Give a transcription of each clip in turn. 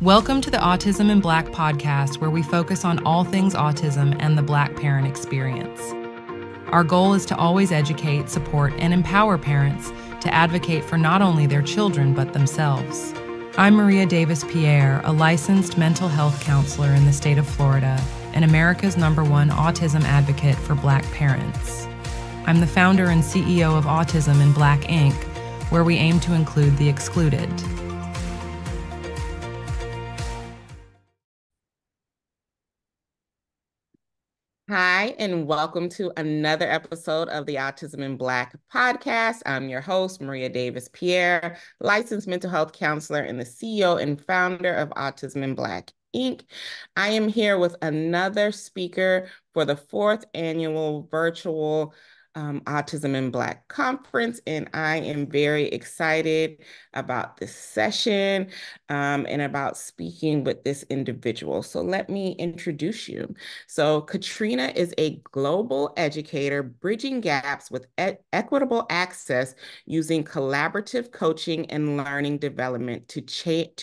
Welcome to the Autism in Black podcast, where we focus on all things autism and the Black parent experience. Our goal is to always educate, support, and empower parents to advocate for not only their children, but themselves. I'm Maria Davis-Pierre, a licensed mental health counselor in the state of Florida and America's #1 autism advocate for Black parents. I'm the founder and CEO of Autism in Black Inc., where we aim to include the excluded. Hi, and welcome to another episode of the Autism in Black podcast. I'm your host, Maria Davis-Pierre, licensed mental health counselor and the CEO and founder of Autism in Black Inc. I am here with another speaker for the 4th annual virtual Autism in Black conference, and I am very excited about this session and about speaking with this individual. So let me introduce you. So Katrina is a global educator bridging gaps with equitable access using collaborative coaching and learning development to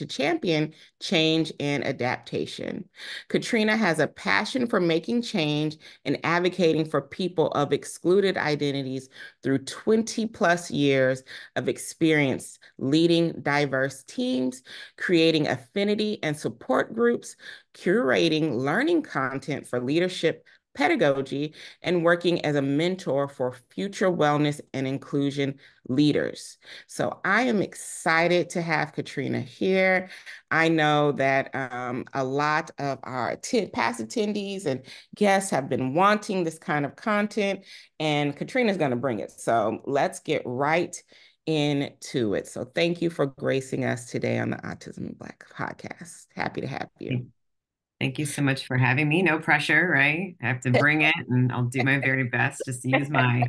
champion change and adaptation. Katrina has a passion for making change and advocating for people of excluded identities through 20 plus years of experience leading diverse teams, creating affinity and support groups, curating learning content for leadership pedagogy, and working as a mentor for future wellness and inclusion leaders. So I am excited to have Katrina here. I know that a lot of our past attendees and guests have been wanting this kind of content, and Katrina's going to bring it. So let's get right into it. So thank you for gracing us today on the Autism in Black podcast. Happy to have you. Thank you so much for having me. No pressure, right? I have to bring it and I'll do my very best just to use my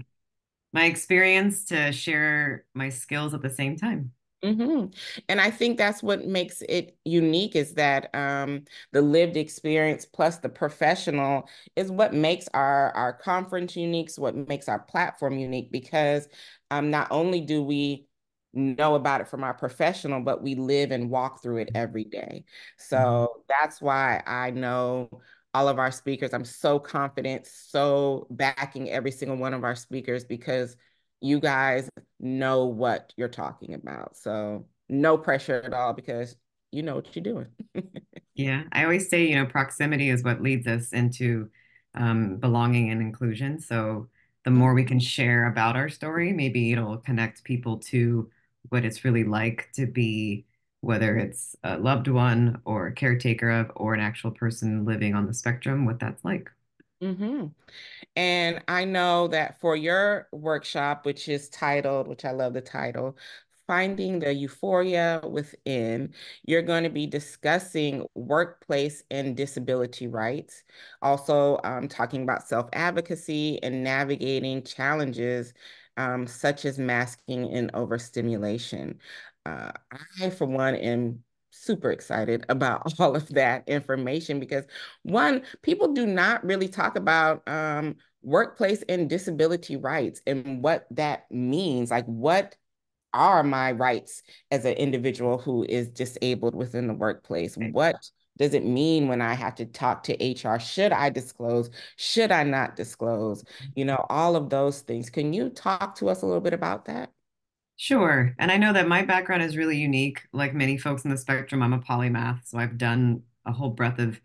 experience to share my skills at the same time. Mm-hmm. And I think that's what makes it unique is that the lived experience plus the professional is what makes our conference unique, what makes our platform unique, because not only do we know about it from our professional, but we live and walk through it every day. Mhm. So that's why I know all of our speakers. I'm so confident, so backing every single one of our speakers because you guys know what you're talking about. So no pressure at all because you know what you're doing. Yeah, I always say, proximity is what leads us into belonging and inclusion. So the more we can share about our story, maybe it'll connect people to what it's really like to be, whether it's a loved one or a caretaker of, or an actual person living on the spectrum, what that's like. Mm-hmm. And I know that for your workshop, which is titled, which I love the title, Finding the Euphoria Within, you're going to be discussing workplace and disability rights, also talking about self-advocacy and navigating challenges such as masking and overstimulation. Uh, I, for one, am super excited about all of that information because one, people do not really talk about workplace and disability rights and what that means. Like, what are my rights as an individual who is disabled within the workplace? What does it mean when I have to talk to HR? Should I disclose? Should I not disclose? All of those things. Can you talk to us a little bit about that? Sure. And I know that my background is really unique. Like many folks in the spectrum, I'm a polymath. So I've done a whole breadth of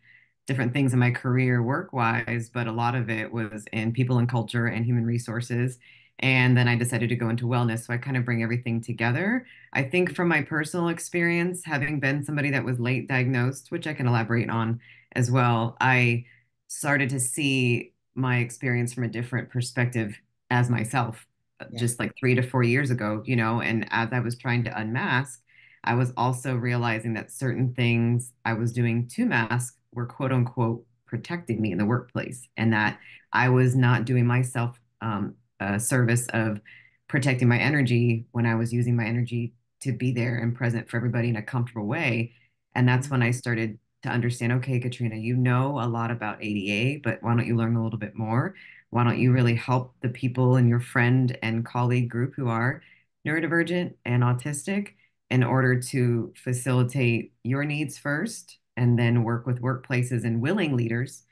different things in my career work-wise, but a lot of it was in people and culture and human resources. And then I decided to go into wellness. So I kind of bring everything together. I think from my personal experience, having been somebody that was late diagnosed, which I can elaborate on as well, I started to see my experience from a different perspective as myself Yeah. just like 3 to 4 years ago, and as I was trying to unmask, I was also realizing that certain things I was doing to mask were quote unquote protecting me in the workplace, and that I was not doing myself a service of protecting my energy when I was using my energy to be there and present for everybody in a comfortable way. And that's when I started to understand, okay, Katrina, you know a lot about ADA, but why don't you learn a little bit more? Why don't you really help the people in your friend and colleague group who are neurodivergent and autistic in order to facilitate your needs first and then work with workplaces and willing leaders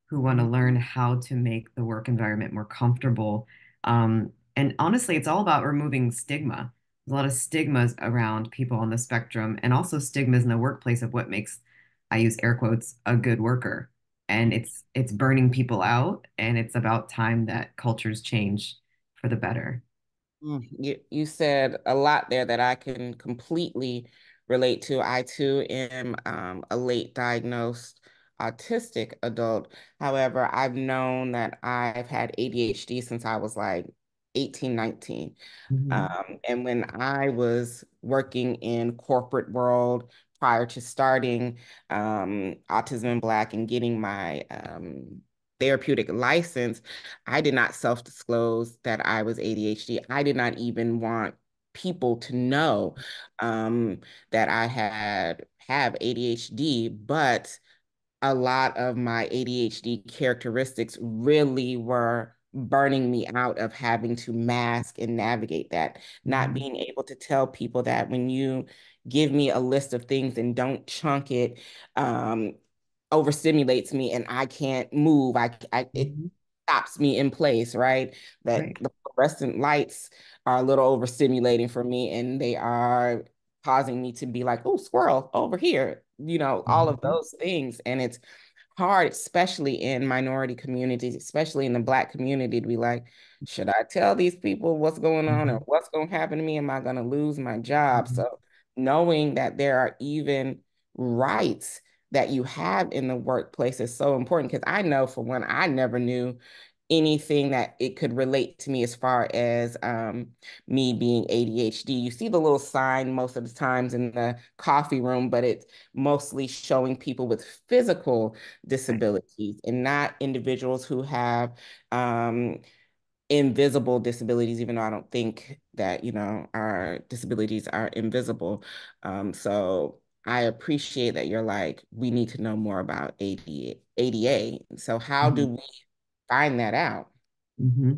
who want to learn how to make the work environment more comfortable. And honestly, it's all about removing stigma. There's a lot of stigmas around people on the spectrum, and also stigmas in the workplace of what makes, I use air quotes, a good worker. And it's burning people out, and it's about time that cultures change for the better. You said a lot there that I can completely relate to. I too am a late diagnosed autistic adult. However, I've known that I've had ADHD since I was like 18, 19. Mhm. And when I was working in corporate world prior to starting Autism in Black and getting my therapeutic license, I did not self-disclose that I was ADHD. I did not even want people to know that I have ADHD, but a lot of my ADHD characteristics really were burning me out of having to mask and navigate that, not Mhm. being able to tell people that when you give me a list of things and don't chunk it, um, overstimulates me and I can't move. It Mhm. stops me in place, right? That Right. the fluorescent lights are a little overstimulating for me and they are causing me to be like, oh, squirrel over here, all of Mhm. those things. And it's hard, especially in minority communities, especially in the Black community, to be like, should I tell these people what's going on or Mhm. what's going to happen to me? Am I going to lose my job? Mhm. So knowing that there are even rights that you have in the workplace is so important because I know for one, I never knew anything that it could relate to me as far as me being ADHD. You see the little sign most of the times in the coffee room, but it's mostly showing people with physical Right. disabilities and not individuals who have invisible disabilities, even though I don't think that, our disabilities are invisible. So I appreciate that you're like, we need to know more about ADA. So how do Mhm. we find that out?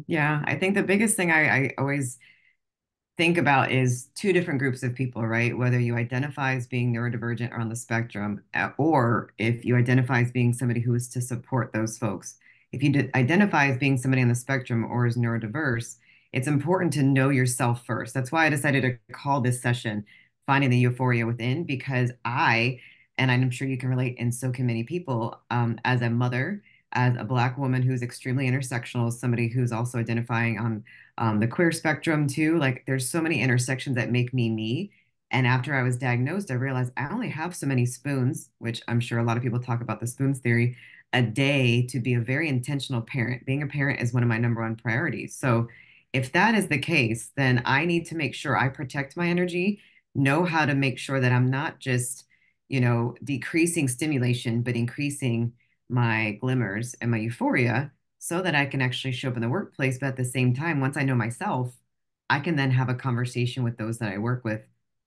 Yeah, I think the biggest thing I always think about is two different groups of people, right? Whether you identify as being neurodivergent or on the spectrum, or if you identify as being somebody who is to support those folks. If you identify as being somebody on the spectrum or is neurodiverse, it's important to know yourself first. That's why I decided to call this session Finding the Euphoria Within, because and I'm sure you can relate, and so can many people, as a mother, as a Black woman who's extremely intersectional, somebody who's also identifying on the queer spectrum too. Like there's so many intersections that make me me. And after I was diagnosed, I realized I only have so many spoons, which I'm sure a lot of people talk about the spoons theory, a day to be a very intentional parent. Being a parent is one of my number one priorities. So if that is the case, then I need to make sure I protect my energy, know how to make sure that I'm not just, decreasing stimulation, but increasing my glimmers and my euphoria so that I can actually show up in the workplace. But at the same time, once I know myself, I can then have a conversation with those that I work with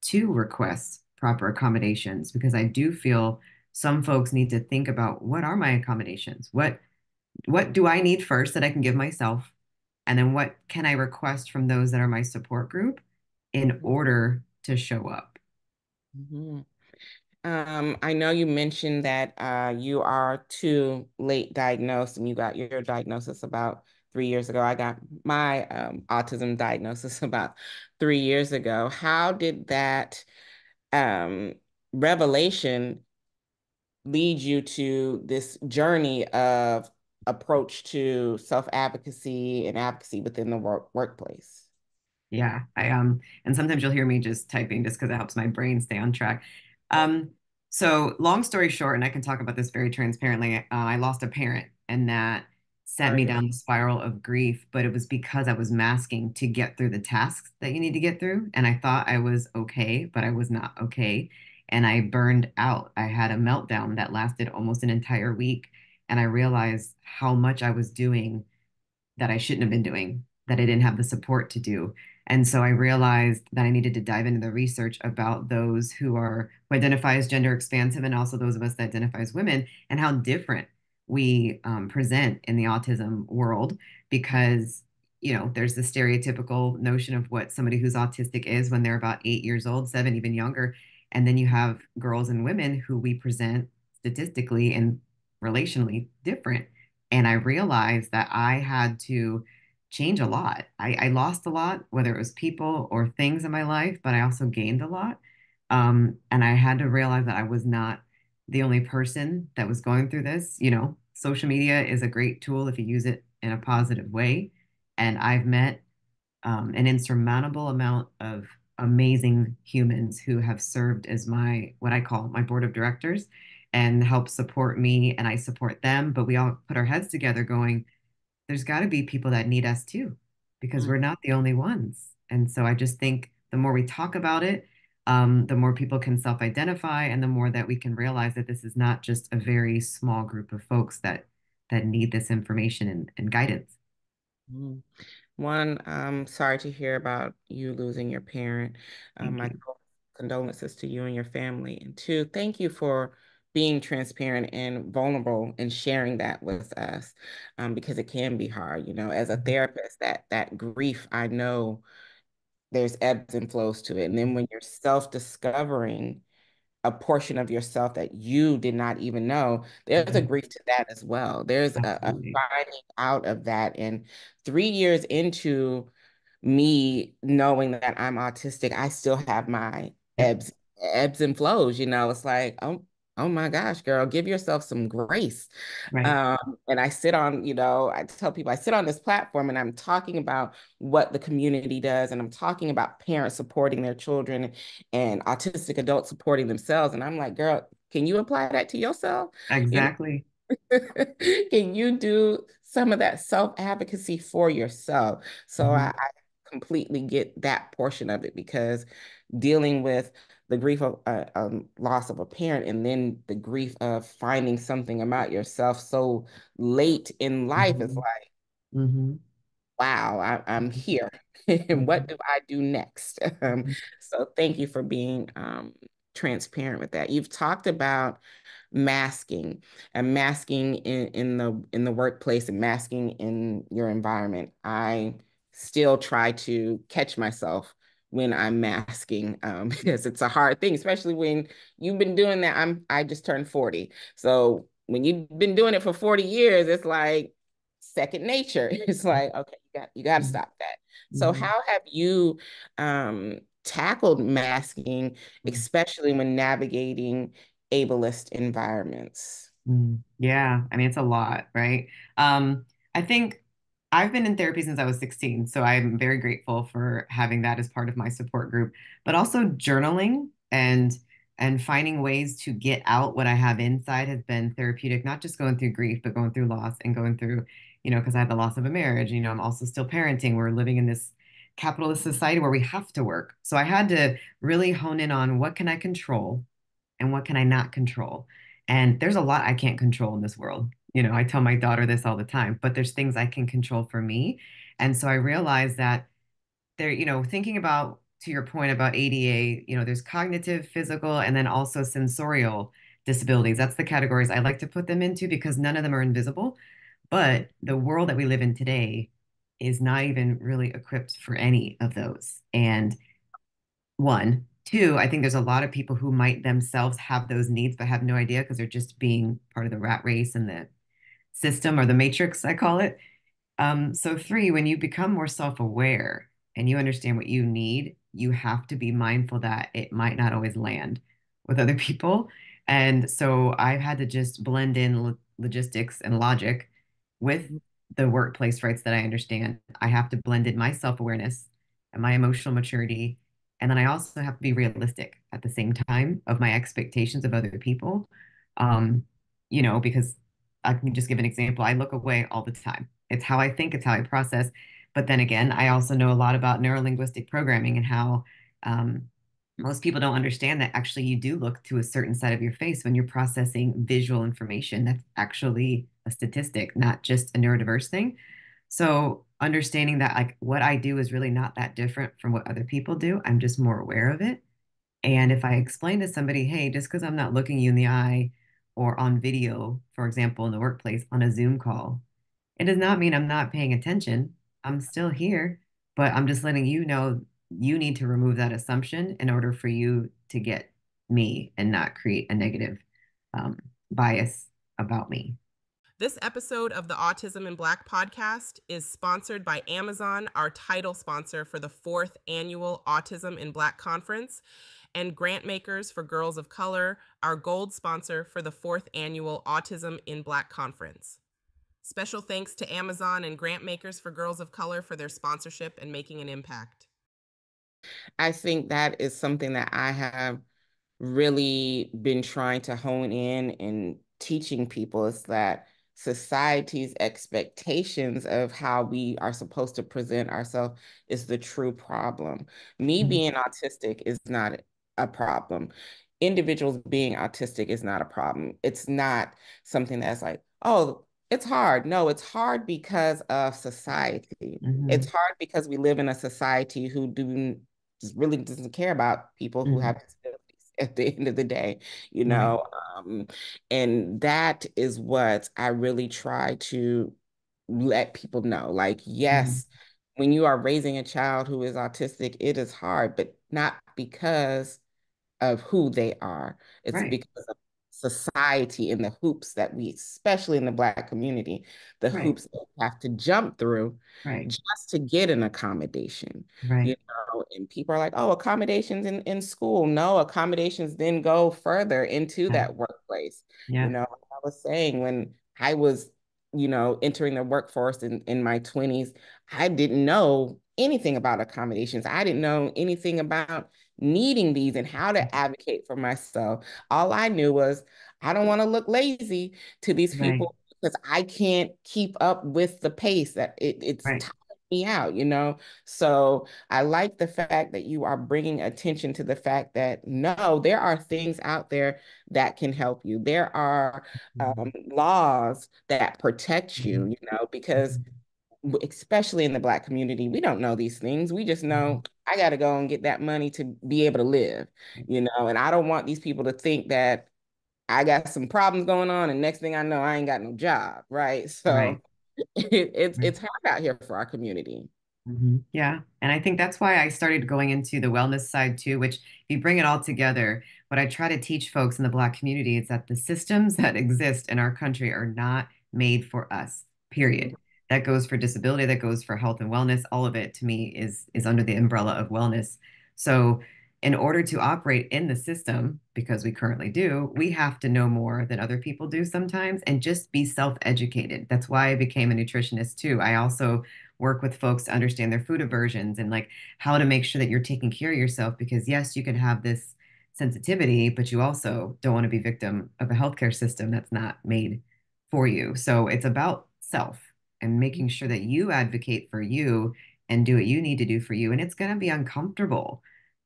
to request proper accommodations because I do feel some folks need to think about what are my accommodations? What do I need first that I can give myself? And then what can I request from those that are my support group in Mhm, order to show up? mhm. I know you mentioned that you are too late diagnosed and you got your diagnosis about 3 years ago. I got my autism diagnosis about 3 years ago. How did that um, revelation lead you to this journey of approach to self-advocacy and advocacy within the workplace? Yeah, and sometimes you'll hear me just typing just because it helps my brain stay on track. Um, so long story short, and I can talk about this very transparently, I lost a parent, and that sent me Sorry. down the spiral of grief, but it was because I was masking to get through the tasks that you need to get through, and I thought I was okay, but I was not okay, and I burned out. I had a meltdown that lasted almost an entire week, and I realized how much I was doing that I shouldn't have been doing, that I didn't have the support to do. And so I realized that I needed to dive into the research about those who identify as gender expansive and also those of us that identify as women and how different we present in the autism world because there's the stereotypical notion of what somebody who's autistic is when they're about 8 years old, seven, even younger. And then you have girls and women who we present statistically and relationally different. And I realized that I had to change a lot. I lost a lot, whether it was people or things in my life, but I also gained a lot. And I had to realize that I was not the only person that was going through this. Social media is a great tool if you use it in a positive way. And I've met an insurmountable amount of amazing humans who have served as what I call my board of directors and help support me, and I support them. But we all put our heads together going, there's got to be people that need us too, because we're not the only ones. And so I just think the more we talk about it, the more people can self-identify, and the more that we can realize that this is not just a very small group of folks that need this information and guidance. Mm. One, sorry to hear about you losing your parent. Thank My you. condolences to you and your family. And two, thank you for being transparent and vulnerable and sharing that with us, because it can be hard. As a therapist, that grief, I know there's ebbs and flows to it. And then when you're self-discovering a portion of yourself that you did not even know, there's a Mhm. grief to that as well. There's a Absolutely. finding out of that. And 3 years into me knowing that I'm autistic, I still have my Yep. ebbs and flows. It's like, oh my gosh, girl, give yourself some grace. Right. And I sit on, I tell people I sit on this platform and I'm talking about what the community does, and I'm talking about parents supporting their children and autistic adults supporting themselves. And I'm like, girl, can you apply that to yourself? You know, Exactly. can you do some of that self-advocacy for yourself? So Mhm. I completely get that portion of it, because dealing with the grief of loss of a parent, and then the grief of finding something about yourself so late in life is Mhm. like, Mhm. wow, I'm here. And what Mhm. do I do next? Mhm. So thank you for being transparent with that. You've talked about masking, and masking in the workplace, and masking in your environment. I still try to catch myself when I'm masking, because it's a hard thing, especially when you've been doing that. I just turned 40. So when you've been doing it for 40 years, it's like second nature. It's like, okay, you got to Mhm. stop that. So Mhm. how have you tackled masking, Mhm. especially when navigating ableist environments? Yeah, I mean, it's a lot, right? I think I've been in therapy since I was 16, so I'm very grateful for having that as part of my support group, but also journaling and finding ways to get out what I have inside has been therapeutic, not just going through grief, but going through loss and going through, because I had the loss of a marriage, I'm also still parenting. We're living in this capitalist society where we have to work. So I had to really hone in on what can I control and what can I not control. And there's a lot I can't control in this world. I tell my daughter this all the time, but there's things I can control for me. And so I realized that thinking about, to your point about ADA, there's cognitive, physical, and then also sensorial disabilities. That's the categories I like to put them into because none of them are invisible. But the world that we live in today is not even really equipped for any of those. And one. Two, I think there's a lot of people who might themselves have those needs but have no idea because they're just being part of the rat race and the system or the matrix, I call it. So three, when you become more self-aware and you understand what you need, you have to be mindful that it might not always land with other people. And so I've had to just blend in logistics and logic with the workplace rights that I understand. I have to blend in my self-awareness and my emotional maturity. And then I also have to be realistic at the same time of my expectations of other people. Um, because I can just give an example. I look away all the time. It's how I think, it's how I process. But then again, I also know a lot about neurolinguistic programming and how most people don't understand that actually you do look to a certain side of your face when you're processing visual information. That's actually a statistic, not just a neurodiverse thing. So understanding that like what I do is really not that different from what other people do. I'm just more aware of it. And if I explain to somebody, hey, just because I'm not looking you in the eye or on video, for example, in the workplace on a Zoom call, it does not mean I'm not paying attention. I'm still here, but I'm just letting you know you need to remove that assumption in order for you to get me and not create a negative um, bias about me. This episode of the Autism in Black podcast is sponsored by Amazon, our title sponsor for the 4th annual Autism in Black conference, and Grantmakers for Girls of Color, our gold sponsor for the 4th annual Autism in Black conference. Special thanks to Amazon and Grantmakers for Girls of Color for their sponsorship and making an impact. I think that is something that I have really been trying to hone in and teaching people, is that society's expectations of how we are supposed to present ourselves is the true problem. Me Mhm. being autistic is not a problem. Individuals being autistic is not a problem. It's not something that's like, oh, it's hard. No, it's hard because of society. It's Mhm. hard because we live in a society who really doesn't care about people who have Mhm. disabilities at the end of the day, you Right. know. And that is what I really try to let people know. Like, Mhm. yes, when you are raising a child who is autistic, it is hard, but not because of who they are. It's Right. because of society and the hoops that we, especially in the Black community, the Right. hoops that we have to jump through Right. just to get an accommodation, you Right. know, and people are like, oh, accommodations in school. No, accommodations then go further into Yeah. that workplace. You Yeah. know, like I was saying, when I was, you know, entering the workforce in my 20s, I didn't know anything about accommodations. I didn't know anything about needing these and how to advocate for myself. All I knew was I don't want to look lazy to these Right. people because I can't keep up with the pace that it's Right. tiring me out, you know? So I like the fact that you are bringing attention to the fact that no, there are things out there that can help you. There are Mhm. laws that protect you, Mhm. you know, because especially in the Black community, we don't know these things. We just know Mhm. I got to go and get that money to be able to live, you know, and I don't want these people to think that I got some problems going on and next thing I know, I ain't got no job, right? Right. So it's Right. it's hard out here for our community. Yeah. And I think that's why I started going into the wellness side too, which if you bring it all together, what I try to teach folks in the Black community is that the systems that exist in our country are not made for us, period. That goes for disability, that goes for health and wellness. All of it to me is under the umbrella of wellness. So in order to operate in the system, because we currently do, we have to know more than other people do sometimes and just be self-educated. That's why I became a nutritionist too. I also work with folks to understand their food aversions and like how to make sure that you're taking care of yourself because yes, you can have this sensitivity, but you also don't want to be victim of a healthcare system that's not made for you. So it's about self and making sure that you advocate for you and do what you need to do for you. And it's going to be uncomfortable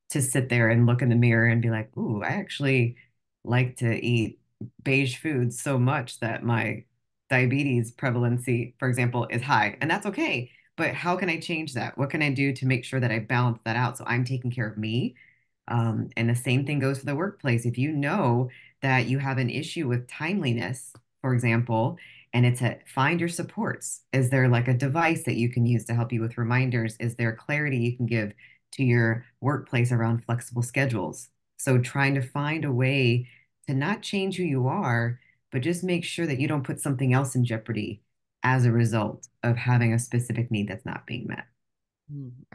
to sit there and look in the mirror and be like, ooh, I actually like to eat beige foods so much that my diabetes prevalency, for example, is high. And that's okay. But how can I change that? What can I do to make sure that I balance that out so I'm taking care of me? And the same thing goes for the workplace. If you know that you have an issue with timeliness, for example, and it's a find your supports. Is there like a device that you can use to help you with reminders? Is there clarity you can give to your workplace around flexible schedules? So trying to find a way to not change who you are, but just make sure that you don't put something else in jeopardy as a result of having a specific need that's not being met.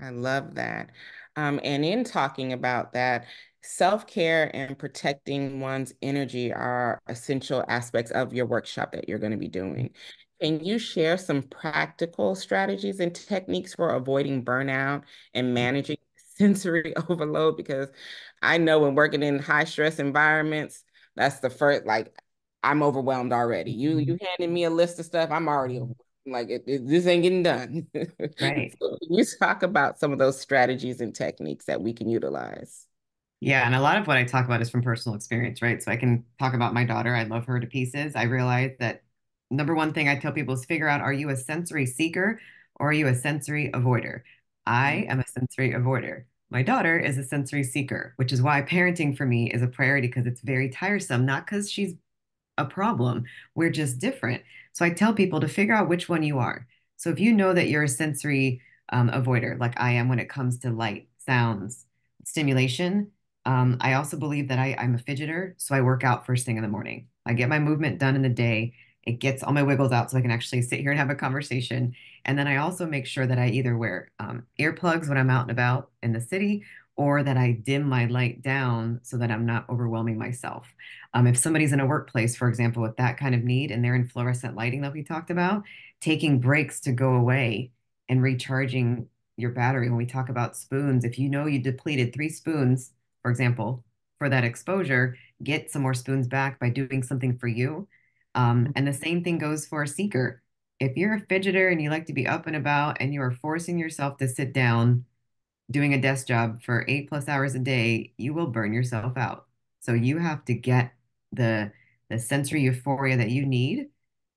I love that. And in talking about that, self-care and protecting one's energy are essential aspects of your workshop that you're going to be doing. Can you share some practical strategies and techniques for avoiding burnout and managing sensory overload? Because I know when working in high stress environments, that's the first, like, I'm overwhelmed already. You handed me a list of stuff, I'm already overwhelmed. Like this ain't getting done. Right. So can you talk about some of those strategies and techniques that we can utilize? Yeah, and a lot of what I talk about is from personal experience, right? So I can talk about my daughter. I love her to pieces. I realize that number one thing I tell people is figure out, are you a sensory seeker or are you a sensory avoider? I am a sensory avoider. My daughter is a sensory seeker, which is why parenting for me is a priority because it's very tiresome, not because she's a problem. We're just different. So I tell people to figure out which one you are. So if you know that you're a sensory avoider, like I am when it comes to light, sounds, stimulation, I also believe that I'm a fidgeter. So I work out first thing in the morning. I get my movement done in the day. It gets all my wiggles out so I can actually sit here and have a conversation. And then I also make sure that I either wear earplugs when I'm out and about in the city, or that I dim my light down so that I'm not overwhelming myself. If somebody's in a workplace, for example, with that kind of need and they're in fluorescent lighting that we talked about, taking breaks to go away and recharging your battery. When we talk about spoons, if you know you depleted 3 spoons, for example, for that exposure, get some more spoons back by doing something for you. And the same thing goes for a seeker. If you're a fidgeter and you like to be up and about and you are forcing yourself to sit down doing a desk job for 8+ hours a day, you will burn yourself out. So you have to get the the sensory euphoria that you need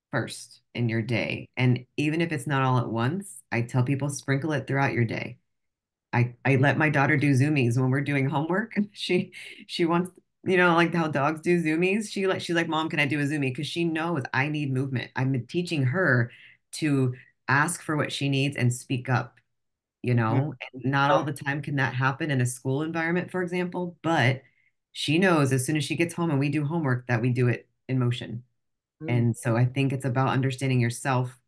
first in your day. And even if it's not all at once, I tell people sprinkle it throughout your day. I let my daughter do zoomies when we're doing homework. She wants, like how dogs do zoomies. She's like, Mom, can I do a zoomie? Because she knows I need movement. I'm teaching her to ask for what she needs and speak up, and not all the time can that happen in a school environment, for example, but she knows as soon as she gets home and we do homework that we do it in motion. Mhm. And so I think it's about understanding yourself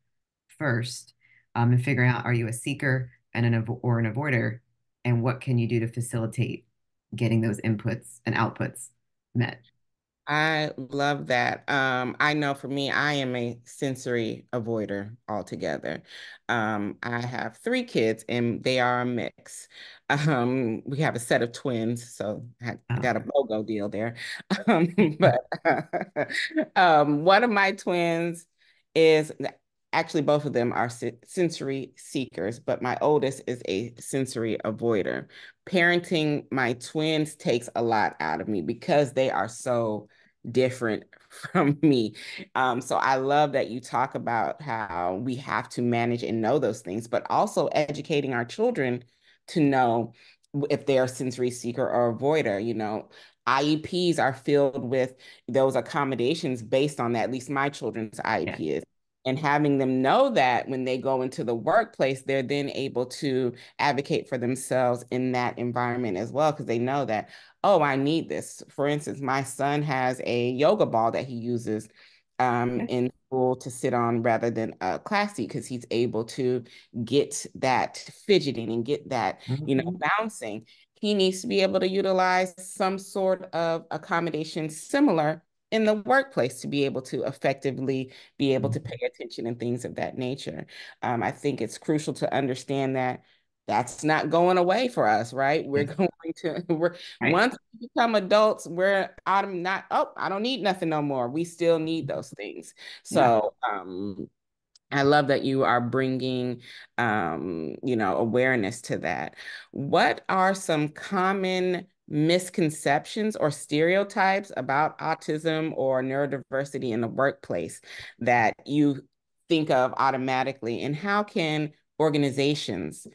first, and figuring out, are you a seeker and or an avoider, and what can you do to facilitate getting those inputs and outputs met? I love that. I know for me, I am a sensory avoider altogether. I have 3 kids and they are a mix. We have a set of twins, so I got a BOGO deal there. But one of my twins is actually both of them are sensory seekers, but my oldest is a sensory avoider. Parenting my twins takes a lot out of me because they are so different from me. So I love that you talk about how we have to manage and know those things, but also educating our children to know if they're a sensory seeker or avoider. IEPs are filled with those accommodations based on that. At least my children's Yeah. IEP is. And having them know that when they go into the workplace, they're then able to advocate for themselves in that environment as well, because they know that, oh, I need this. For instance, my son has a yoga ball that he uses in school to sit on rather than a class seat, because he's able to get that fidgeting and get that, Mhm. bouncing. He needs to be able to utilize some sort of accommodation similar in the workplace to be able to effectively be able to pay attention and things of that nature. I think it's crucial to understand that that's not going away for us, right? We're Yeah. going to, we're Right. once we become adults, we're out of not, oh, I don't need nothing no more. We still need those things. Yeah. So, I love that you are bringing, awareness to that. What are some common misconceptions or stereotypes about autism or neurodiversity in the workplace that you think of automatically? And how can organizations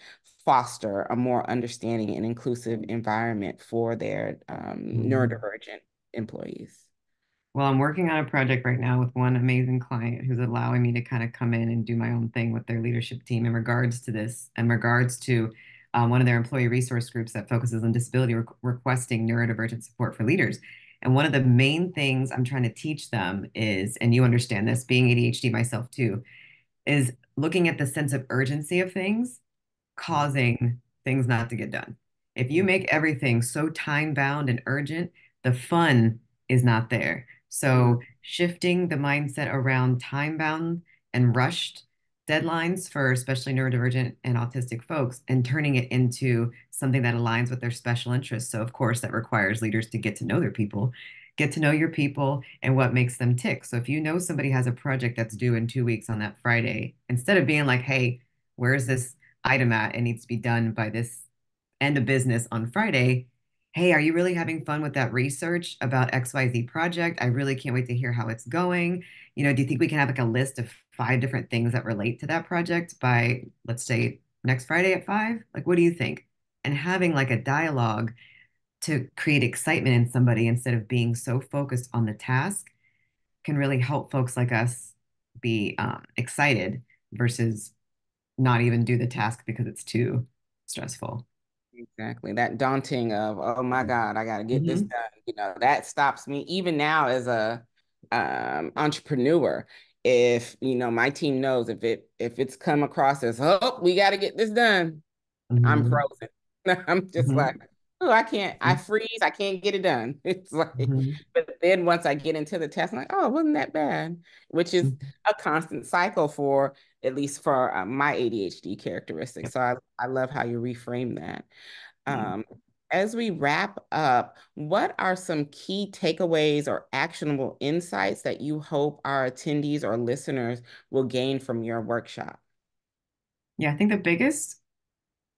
foster a more understanding and inclusive environment for their Mhm. neurodivergent employees? Well, I'm working on a project right now with one amazing client who's allowing me to kind of come in and do my own thing with their leadership team in regards to this, in regards to one of their employee resource groups that focuses on disability requesting neurodivergent support for leaders. And one of the main things I'm trying to teach them is, and you understand this, being ADHD myself too, is looking at the sense of urgency of things causing things not to get done. If you make everything so time bound and urgent, the fun is not there. Mhm. So, shifting the mindset around time bound and rushed deadlines for especially neurodivergent and autistic folks and turning it into something that aligns with their special interests. So, of course, that requires leaders to get to know their people, get to know your people and what makes them tick. So, if you know somebody has a project that's due in 2 weeks on that Friday, instead of being like, hey, where's this item at? It needs to be done by this end of business on Friday. Hey, are you really having fun with that research about XYZ project? I really can't wait to hear how it's going. Do you think we can have like a list of 5 different things that relate to that project by, let's say, next Friday at 5? Like, what do you think? And having like a dialogue to create excitement in somebody instead of being so focused on the task can really help folks like us be excited versus not even do the task because it's too stressful. Exactly. That daunting of, oh my God, I got to get this Hmm. done. That stops me even now as a entrepreneur. If, my team knows if it's come across as, oh, we got to get this done, I'm Hmm. frozen. I'm just like, Hmm. oh, I freeze, I can't get it done. It's like, Hmm. but then once I get into the test, I'm like, oh, it wasn't that bad, which is a constant cycle for, at least for my ADHD characteristics. Yep. So I love how you reframe that. Yeah. Um, as we wrap up, what are some key takeaways or actionable insights that you hope our attendees or listeners will gain from your workshop? Yeah, I think the biggest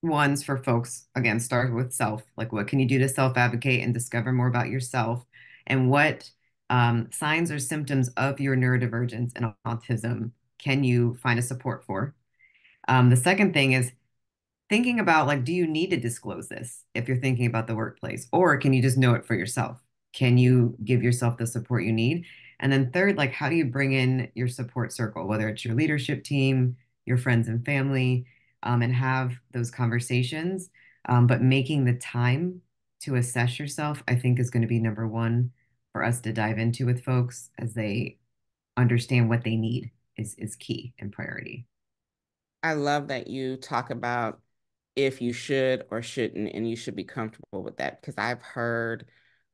ones for folks, again, start with self. Like, what can you do to self-advocate and discover more about yourself? And what signs or symptoms of your neurodivergence and autism can you find a support for? The second thing is thinking about, like, do you need to disclose this if you're thinking about the workplace, or can you just know it for yourself? Can you give yourself the support you need? And then third, like, how do you bring in your support circle, whether it's your leadership team, your friends and family, and have those conversations. But making the time to assess yourself, I think, is going to be number one for us to dive into with folks as they understand what they need is key and priority. I love that you talk about if you should or shouldn't, and you should be comfortable with that, because I've heard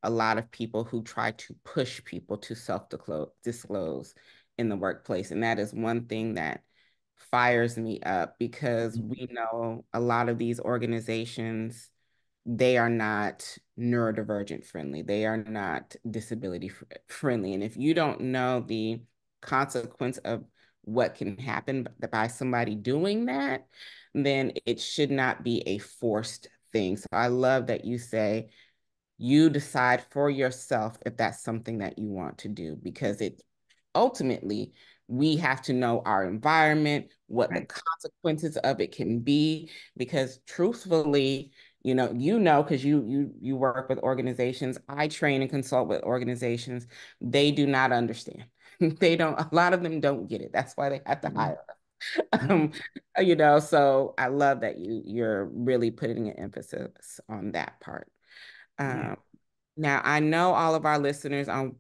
a lot of people who try to push people to self-disclose in the workplace. And that is one thing that fires me up, because we know a lot of these organizations, they are not neurodivergent friendly. They are not disability friendly. And if you don't know the consequence of what can happen by somebody doing that, then it should not be a forced thing. So I love that you say you decide for yourself if that's something that you want to do, because it ultimately, we have to know our environment, what the Right. consequences of it can be, because truthfully, because you work with organizations. I train and consult with organizations. They do not understand. They don't, a lot of them don't get it. That's why they have to Mhm. hire us. Yeah. Um, so I love that you're really putting an emphasis on that part. Yeah. Um, Now, I know all of our listeners are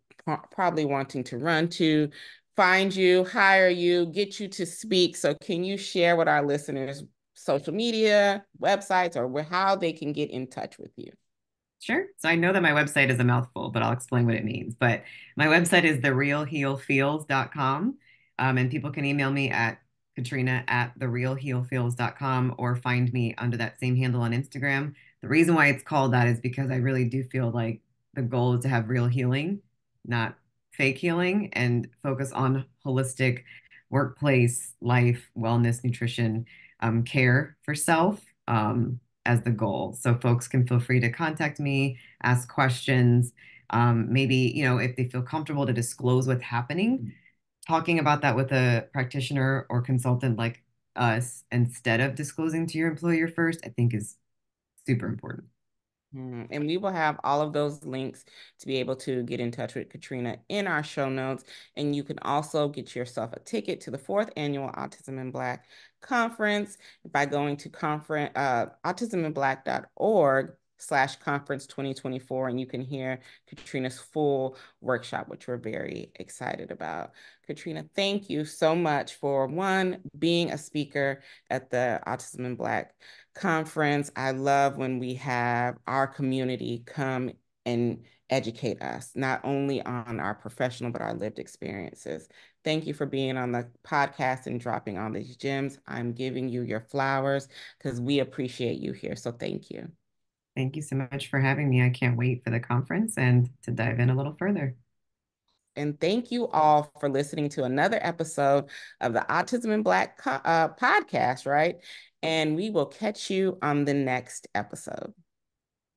probably wanting to run to find you, hire you, get you to speak. So can you share with our listeners social media, websites, or how they can get in touch with you? Sure. So I know that my website is a mouthful, but I'll explain what it means. But my website is therealhealfeels.com. And people can email me at Katrina@therealhealfeels.com or find me under that same handle on Instagram. The reason why it's called that is because I really do feel like the goal is to have real healing, not fake healing, and focus on holistic workplace, life, wellness, nutrition, care for self. As the goal. So folks can feel free to contact me, ask questions. Maybe, if they feel comfortable to disclose what's happening, talking about that with a practitioner or consultant like us instead of disclosing to your employer first, I think is super important. And we will have all of those links to be able to get in touch with Katrina in our show notes. And you can also get yourself a ticket to the 4th annual Autism in Black conference by going to autisminblack.org/conference 2024. And you can hear Katrina's full workshop, which we're very excited about. Katrina, thank you so much for, one, being a speaker at the Autism in Black conference. I love when we have our community come and educate us, not only on our professional, but our lived experiences. Thank you for being on the podcast and dropping all these gems. I'm giving you your flowers because we appreciate you here. So thank you. Thank you so much for having me. I can't wait for the conference and to dive in a little further. And thank you all for listening to another episode of the Autism in Black podcast, right? And we will catch you on the next episode.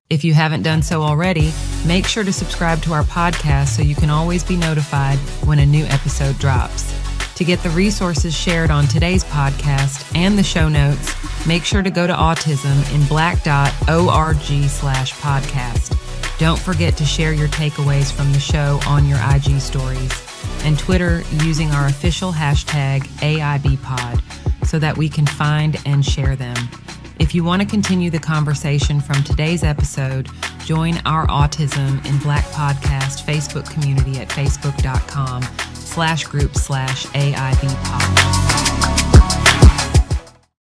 If you haven't done so already, make sure to subscribe to our podcast so you can always be notified when a new episode drops. To get the resources shared on today's podcast and the show notes, make sure to go to autisminblack.org/podcast. Don't forget to share your takeaways from the show on your IG stories and Twitter using our official hashtag AIBpod. so that we can find and share them. If you want to continue the conversation from today's episode, join our Autism in Black podcast Facebook community at facebook.com/group/AIBpod.